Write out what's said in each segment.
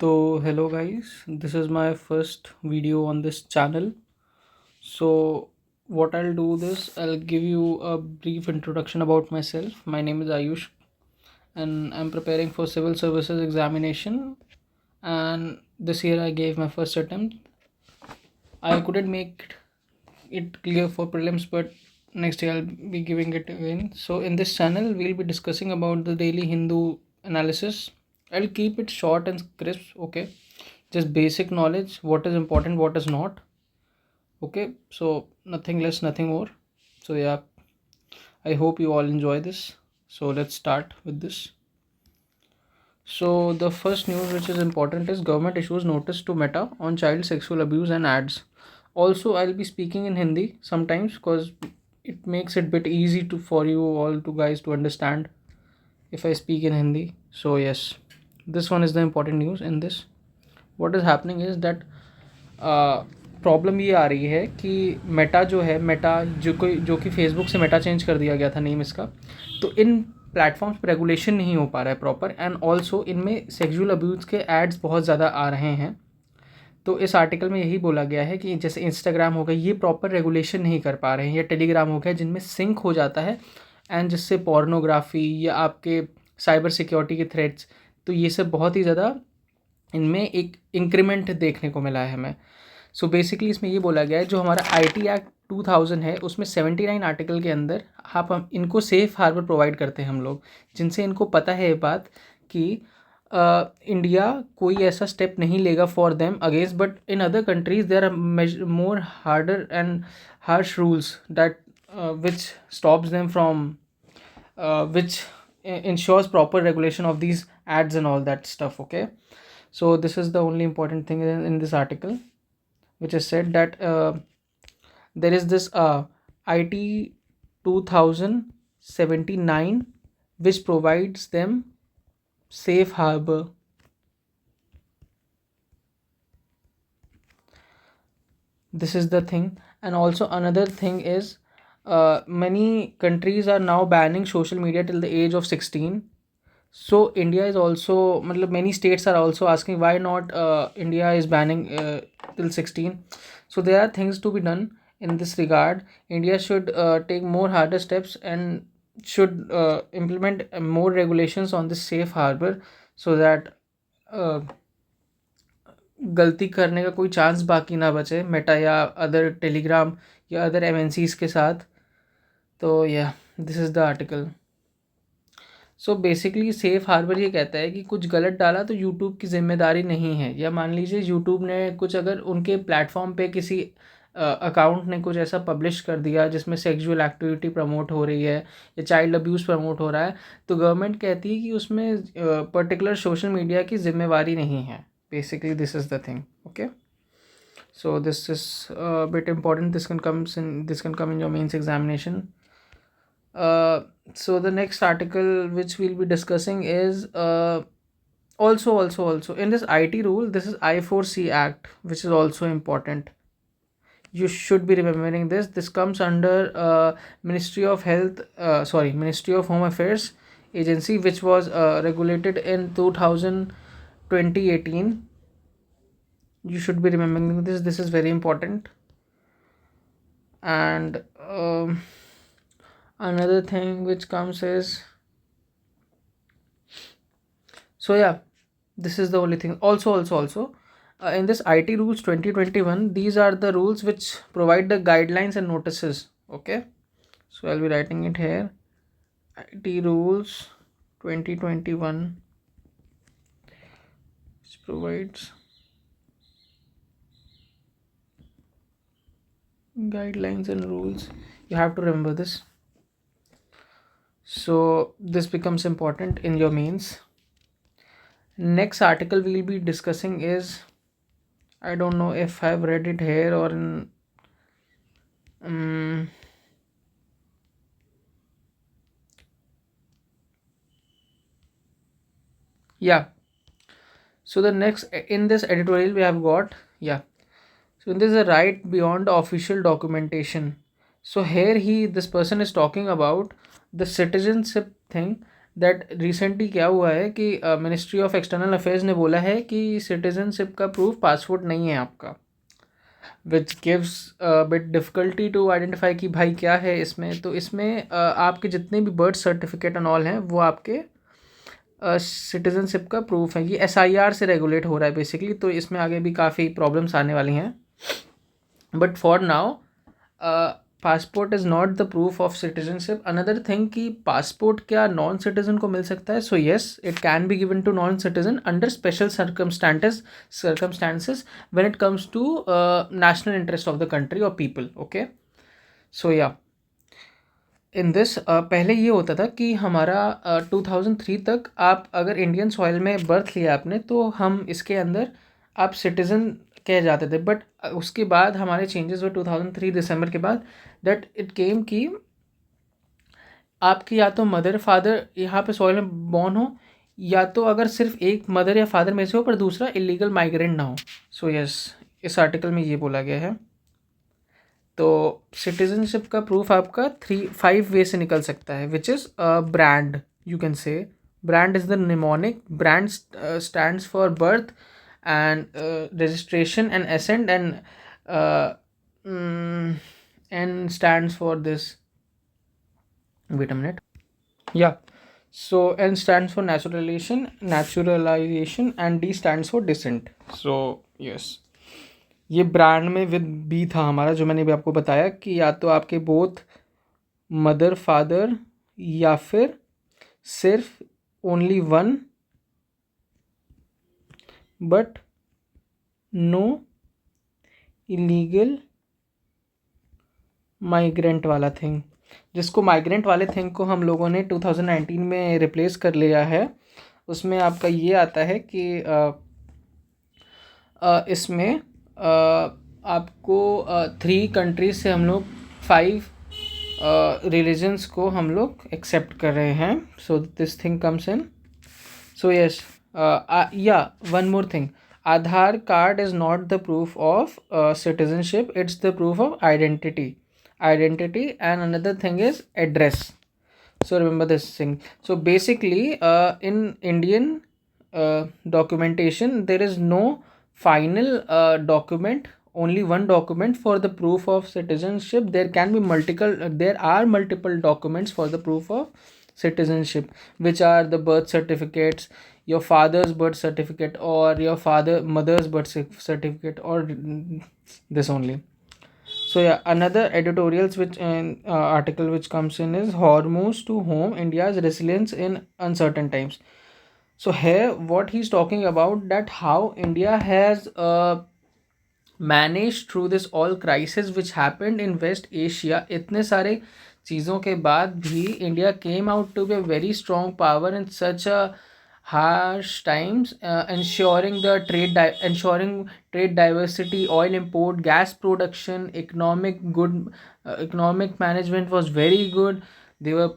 So hello guys, this is my first video on this channel. So what I'll do this, I'll give you a brief introduction about myself. My name is Ayush and I'm preparing for civil services examination, and this year I gave my first attempt. I couldn't make it clear for prelims, but next year I'll be giving it again. So in this channel we'll be discussing about the daily Hindu analysis. I'll keep it short and crisp, okay? Just basic knowledge, what is important, what is not. Okay, so nothing less, nothing more. So yeah, I hope you all enjoy this. So let's start with this. So the first news which is important is government issues notice to Meta on child sexual abuse and ads. Also, I'll be speaking in Hindi sometimes because it makes it bit easy to for you all to guys to understand if I speak in Hindi. So yes, this one is the important news in this. What is happening is that problem ये आ रही है कि Meta जो है, Meta जो कि Facebook से Meta change कर दिया गया था नेम इसका, तो इन प्लेटफॉर्म्स पर रेगुलेशन नहीं हो पा रहा है प्रॉपर, एंड ऑल्सो इनमें सेक्सुअल अब्यूज़ के एड्स बहुत ज़्यादा आ रहे हैं. तो इस आर्टिकल में यही बोला गया है कि जैसे इंस्टाग्राम हो गया, ये प्रॉपर रेगुलेशन नहीं कर पा रहे हैं, या टेलीग्राम हो गया जिनमें सिंक हो जाता है एंड जिससे पोर्नोग्राफी या आपके साइबर सिक्योरिटी के थ्रेट्स, तो ये सब बहुत ही ज़्यादा इनमें एक इंक्रीमेंट देखने को मिला है हमें. सो बेसिकली इसमें ये बोला गया है, जो हमारा आईटी एक्ट 2000 है उसमें 79 आर्टिकल के अंदर हम इनको सेफ़ हार्बर प्रोवाइड करते हैं हम लोग, जिनसे इनको पता है ये बात कि इंडिया कोई ऐसा स्टेप नहीं लेगा for them against, but in other countries there are more harder and harsh rules that which stops them from which ensures proper regulation of these ads and all that stuff. Okay, so this is the only important thing in this article, which is said that there is this IT 2079 which provides them safe harbor. This is the thing. And also another thing is, many countries are now banning social media till the age of 16. So India is also, many states are also asking why not India is banning till 16. So there are things to be done in this regard. India should take more harder steps and should implement more regulations on this safe harbor, so that गलती करने का कोई chance बाकी ना बचे Meta या other Telegram या other MNCs के साथ. तो या this is the article. So basically safe harbour ये कहता है कि कुछ गलत डाला तो यूट्यूब की जिम्मेदारी नहीं है, या मान लीजिए यूट्यूब ने कुछ, अगर उनके प्लेटफॉर्म पे किसी अकाउंट ने कुछ ऐसा पब्लिश कर दिया जिसमें सेक्सुअल एक्टिविटी प्रमोट हो रही है या चाइल्ड अब्यूज़ प्रमोट हो रहा है, तो गवर्नमेंट कहती है कि उसमें पर्टिकुलर सोशल मीडिया की जिम्मेवारी नहीं है. Basically this is the thing. Okay, so this is a bit important. This can come in your mains examination. So the next article which we'll be discussing is also in this IT rule, this is I4C Act, which is also important. You should be remembering this. This comes under Ministry of Health, Ministry of Home Affairs agency, which was regulated in 2018. You should be remembering this. This is very important. And another thing which comes is, so yeah, this is the only thing. Also in this IT rules 2021, these are the rules which provide the guidelines and notices. Okay, so I'll be writing it here. IT rules 2021, which provides guidelines and rules. You have to remember this. So this becomes important in your mains. Next article we'll be discussing is, I don't know if I've read it here or in yeah. So the next in this editorial we have got, so this is a right beyond official documentation. So here this person is talking about the citizenship thing, that recently क्या हुआ है कि ministry of external affairs ने बोला है कि citizenship का proof passport नहीं है आपका, which gives bit difficulty to identify कि भाई क्या है इसमें। तो इसमें आपके जितने भी बर्थ सर्टिफिकेट एंड ऑल हैं वो आपके सिटीजनशिप का प्रूफ है। ये SIR से रेगुलेट हो रहा है बेसिकली, तो इसमें आगे भी काफ़ी प्रॉब्लम्स आने वाली हैं। But for now passport is not the proof of citizenship. Another thing कि पासपोर्ट क्या नॉन सिटीजन को मिल सकता है? So yes, it can be given to non citizen under special circumstances when it comes to national interest of the country or people. Okay, so yeah, in this पहले ये होता था कि हमारा 2003 तक आप अगर इंडियन सॉइल में बर्थ लिया आपने तो हम इसके अंदर आप सिटीज़न कह जाते थे। बट उसके बाद हमारे चेंजेस हुए 2003 दिसंबर के बाद, दैट इट केम कि आपकी या तो मदर फादर यहाँ पे सॉइल में बॉर्न हो, या तो अगर सिर्फ एक मदर या फादर में से हो पर दूसरा इलीगल माइग्रेंट ना हो। सो यस, इस आर्टिकल में ये बोला गया है। तो सिटीजनशिप का प्रूफ आपका 5 वे से निकल सकता है, which is brand. You can say brand is the mnemonic, brand stands for birth and registration and ascent, and stands for this. Wait a minute. Yeah. So N stands for naturalization, and D stands for descent. So yes, ये brand में with B था हमारा, जो मैंने भी आपको बताया कि या तो आपके बोथ मदर फादर या फिर सिर्फ only one but no illegal migrant वाला थिंग, जिसको माइग्रेंट वाले थिंग को हम लोगों ने 2019 में रिप्लेस कर लिया है। उसमें आपका ये आता है कि इसमें आपको 3 कंट्रीज से हम लोग 5 रिलीजन्स को हम लोग एक्सेप्ट कर रहे हैं। So this thing comes in. So yes, yeah one more thing, Aadhaar card is not the proof of citizenship, it's the proof of identity. And another thing is address. So remember this thing. So basically in Indian documentation there is no final document, only one document for the proof of citizenship. There are multiple documents for the proof of citizenship, which are the birth certificates, your father's birth certificate, or your mother's birth certificate, or this only. So yeah, another editorials which article which comes in is Hormuz to Home, India's resilience in uncertain times. So here what he's talking about, that how India has managed through this all crisis which happened in West Asia. इतने सारे चीज़ों के बाद भी India came out to be a very strong power in such a harsh times, ensuring trade diversity, oil import, gas production, economic management was very good. They were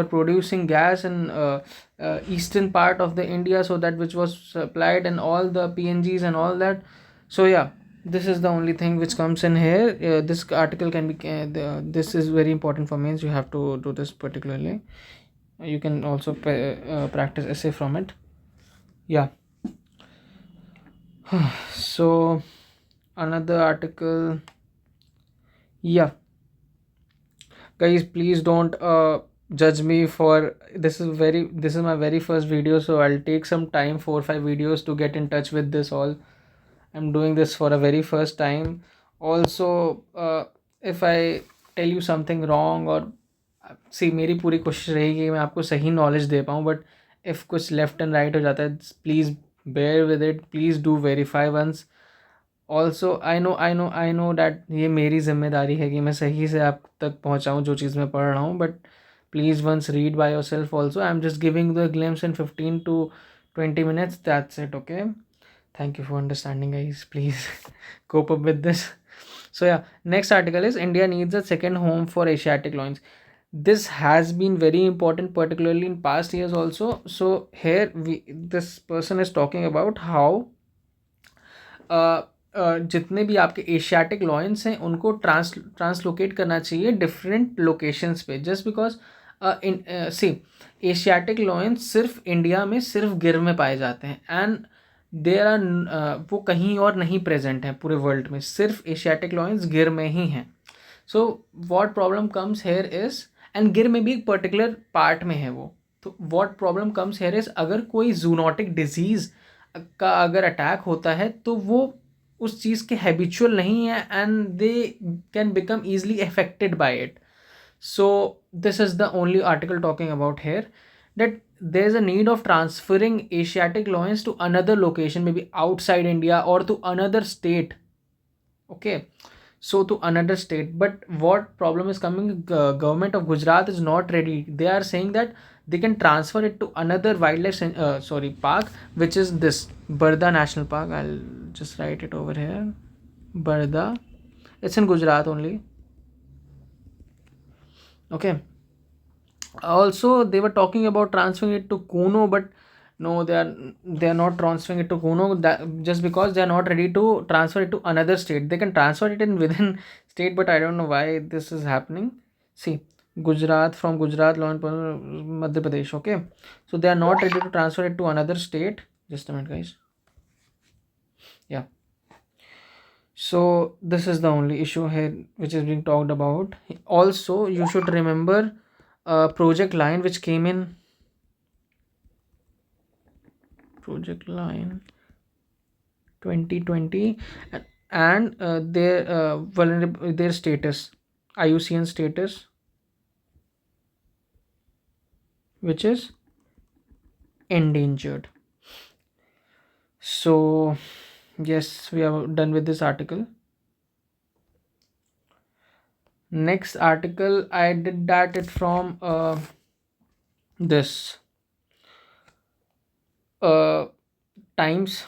producing gas in eastern part of the India, so that which was supplied, and all the PNGs and all that. So yeah, this is the only thing which comes in here. This article can be this is very important for means, you have to do this particularly. You can also practice essay from it. Yeah. So another article. Yeah, guys, please don't judge me for this is my very first video, so I'll take some time, 4 or 5 videos to get in touch with this all. I'm doing this for a very first time. Also if I tell you something wrong, or सी मेरी पूरी कोशिश रहेगी कि मैं आपको सही knowledge दे पाऊँ, बट इफ़ कुछ लेफ़्ट एंड राइट हो जाता है, please bear with it, please do verify once. Also I know that ये मेरी जिम्मेदारी है कि मैं सही से आप तक पहुँचाऊँ जो चीज़ मैं पढ़ रहा हूँ, but please once read by yourself also. I am just giving the glimpse in 15 to 20 minutes, that's it. Okay, thank you for understanding, guys. Please cope up with this. So yeah, next article is India needs a second home for Asiatic lions. This has been very important, particularly in past years also. So here this person is talking about how जितने भी आपके Asiatic lions हैं उनको translocate करना चाहिए different locations पे, just because in see Asiatic lions सिर्फ India में सिर्फ गिर में पाए जाते हैं, एंड देर आर वो कहीं और नहीं प्रेजेंट हैं पूरे वर्ल्ड में, सिर्फ एशियाटिक लॉयंस गिर में ही हैं. So what problem comes here is, and गिर में भी एक पर्टिकुलर पार्ट में है वो. तो what problem comes here is, अगर कोई जूनोटिक डिजीज़ का अगर अटैक होता है तो वो उस चीज़ के हैबिचुअल नहीं है, and they can become easily affected by it. So this is the only article talking about here, that there is a need of transferring Asiatic lions to another location, maybe outside India or to another state. Okay, so to another state. But what problem is coming? Government of Gujarat is not ready. They are saying that they can transfer it to another wildlife park, which is this Barda National Park. I'll just write it over here. Barda. It's in Gujarat only. Okay. Also they were talking about transferring it to Kuno, but no, they are not transferring it to Kuno, that just because they are not ready to transfer it to another state. They can transfer it in within state, but I don't know why this is happening. See, Gujarat, from Gujarat law and Madhya Pradesh. Okay, so they are not ready to transfer it to another state. Just a minute, guys. Yeah, so this is the only issue here which is being talked about. Also, you should remember Project Lion, which came in Project Lion 2020, and their status, IUCN status, which is endangered. So yes, we are done with this article. Next article, I did that it from this Times,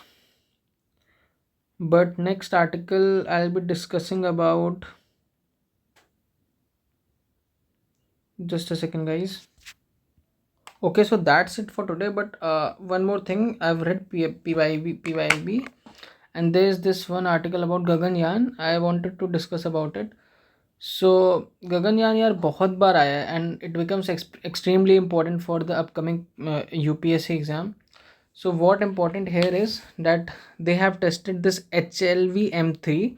but next article I'll be discussing about, just a second, guys. Okay, so that's it for today, but one more thing, I've read PYB, and there's this one article about Gaganyaan. I wanted to discuss about it. So Gaganyaan यार बहुत बार आया है, and it becomes extremely important for the upcoming UPSC exam. So what important here is that they have tested this HLV-M3,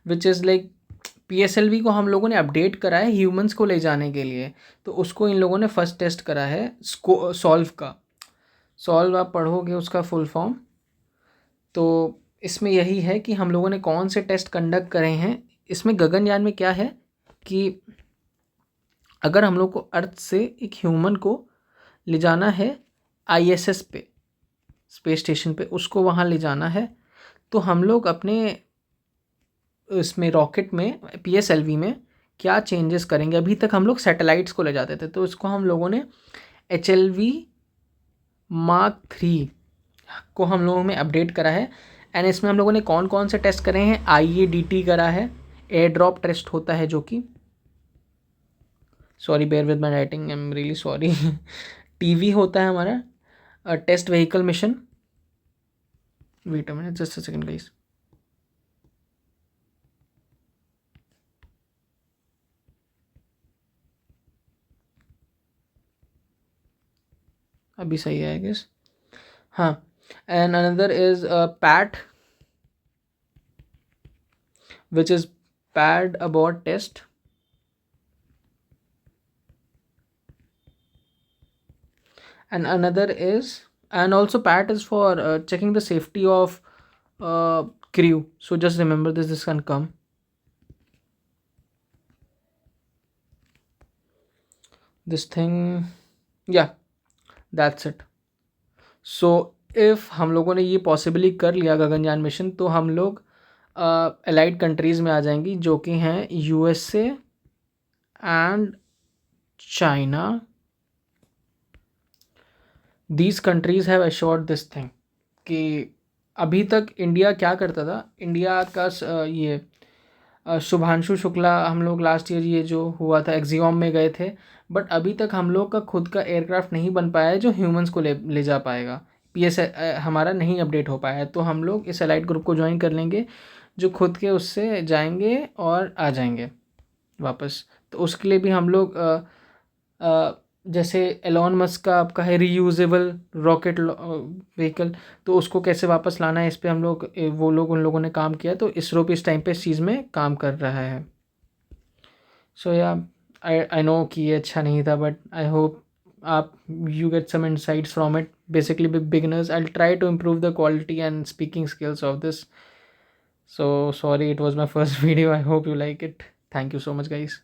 which is like PSLV को हम लोगों ने update करा है ह्यूमंस को ले जाने के लिए. तो उसको इन लोगों ने फर्स्ट टेस्ट करा है सॉल्व का. सॉल्व आप पढ़ोगे उसका फुल फॉर्म, तो इसमें यही है कि हम लोगों ने कौन से टेस्ट कंडक्ट करे हैं. इसमें गगनयान में क्या है कि अगर हम लोग को अर्थ से एक ह्यूमन को ले जाना है ISS पे, स्पेस स्टेशन पे, उसको वहाँ ले जाना है, तो हम लोग अपने इसमें रॉकेट में PSLV में क्या चेंजेस करेंगे. अभी तक हम लोग सैटेलाइट्स को ले जाते थे, तो इसको हम लोगों ने HLV Mark 3 को हम लोगों में अपडेट करा है. एंड इसमें हम लोगों ने कौन कौन से टेस्ट करे हैं. IADT करा है, एयर ड्रॉप टेस्ट होता है, जो कि sorry bear with my writing, I am really sorry. TV होता है हमारा test vehicle mission. Wait a minute, just a second guys. अभी सही है आई गेस. हाँ, and another is PAT, which is pad abort test. And another is, and also PAT is for checking the safety of crew. So just remember this can come. This thing, yeah, that's it. So if हम लोगों ने ये possibly कर लिया Gaganyaan mission, तो हम लोग allied countries में आ जाएंगी, जो कि हैं USA and China. These countries have assured this thing कि अभी तक इंडिया क्या करता था. इंडिया का ये शुभांशु शुक्ला, हम लोग लास्ट ईयर ये जो हुआ था एक्सियॉम में गए थे, बट अभी तक हम लोग का खुद का एयरक्राफ्ट नहीं बन पाया है जो ह्यूमंस को ले जा पाएगा. PS हमारा नहीं अपडेट हो पाया है, तो हम लोग इस एलाइट ग्रुप को ज्वाइन कर लेंगे जो खुद के उससे जाएंगे और आ जाएंगे वापस. तो उसके लिए भी हम लोग जैसे एलॉन मस्क का आपका है रीयूजेबल रॉकेट व्हीकल, तो उसको कैसे वापस लाना है, इस पे हम लोग वो लोग उन लोगों ने काम किया, तो इसरो भी इस टाइम पे इस चीज़ में काम कर रहा है. सो या आई नो कि ये अच्छा नहीं था, बट आई होप आप you get some insights from इट. Basically beginners, I try to improve the quality and speaking skills of this. So sorry, it was my first video. I hope you like it. Thank you so much, guys.